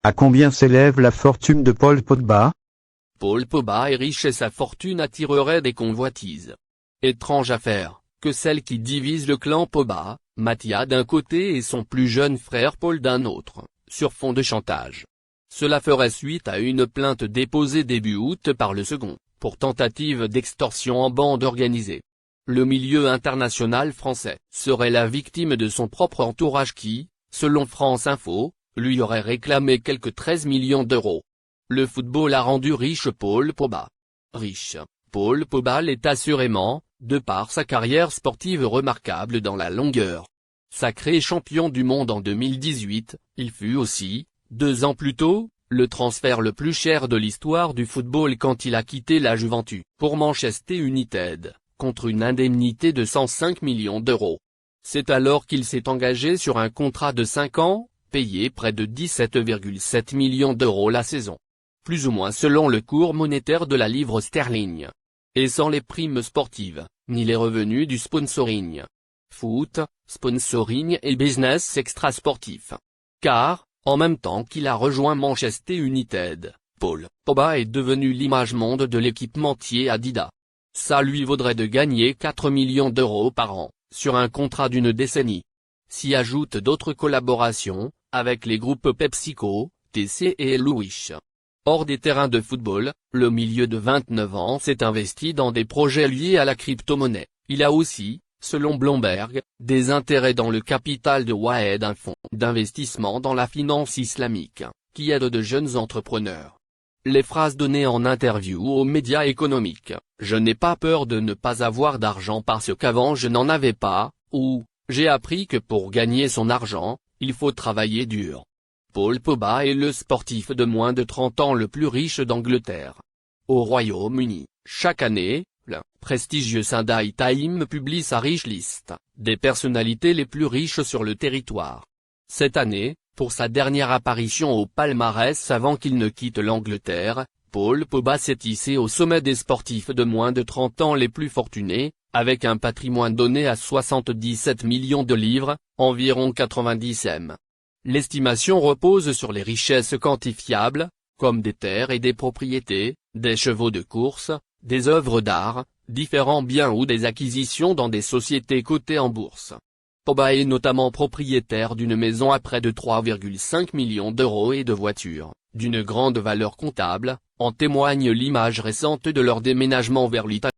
À combien s'élève la fortune de Paul Pogba? Paul Pogba est riche et sa fortune attirerait des convoitises. Étrange affaire, que celle qui divise le clan Pogba, Mathia d'un côté et son plus jeune frère Paul d'un autre, sur fond de chantage. Cela ferait suite à une plainte déposée début août par le second, pour tentative d'extorsion en bande organisée. Le milieu international français serait la victime de son propre entourage qui, selon France Info, lui aurait réclamé quelques 13 millions d'euros. Le football a rendu riche Paul Pogba. Riche, Paul Pogba l'est assurément, de par sa carrière sportive remarquable dans la longueur. Sacré champion du monde en 2018, il fut aussi, 2 ans plus tôt, le transfert le plus cher de l'histoire du football quand il a quitté la Juventus pour Manchester United, contre une indemnité de 105 millions d'euros. C'est alors qu'il s'est engagé sur un contrat de 5 ans, payé près de 17,7 millions d'euros la saison. Plus ou moins selon le cours monétaire de la livre sterling. Et sans les primes sportives, ni les revenus du sponsoring. Foot, sponsoring et business extrasportif. Car, en même temps qu'il a rejoint Manchester United, Paul Pogba est devenu l'image monde de l'équipementier Adidas. Ça lui vaudrait de gagner 4 millions d'euros par an, sur un contrat d'une décennie. S'y ajoutent d'autres collaborations, avec les groupes PepsiCo, TC et Louis. Hors des terrains de football, le milieu de 29 ans s'est investi dans des projets liés à la crypto-monnaie. Il a aussi, selon Bloomberg, des intérêts dans le capital de Wahed, un fonds d'investissement dans la finance islamique, qui aide de jeunes entrepreneurs. Les phrases données en interview aux médias économiques, « Je n'ai pas peur de ne pas avoir d'argent parce qu'avant je n'en avais pas », ou « J'ai appris que pour gagner son argent, il faut travailler dur ». Paul Pogba est le sportif de moins de 30 ans le plus riche d'Angleterre. Au Royaume-Uni, chaque année, le prestigieux Sunday Times publie sa riche liste des personnalités les plus riches sur le territoire. Cette année, pour sa dernière apparition au palmarès avant qu'il ne quitte l'Angleterre, Paul Pogba s'est hissé au sommet des sportifs de moins de 30 ans les plus fortunés, avec un patrimoine donné à 77 millions de livres, environ 90 m. L'estimation repose sur les richesses quantifiables, comme des terres et des propriétés, des chevaux de course, des œuvres d'art, différents biens ou des acquisitions dans des sociétés cotées en bourse. Pogba est notamment propriétaire d'une maison à près de 3,5 millions d'euros et de voitures, d'une grande valeur comptable, en témoigne l'image récente de leur déménagement vers l'Italie.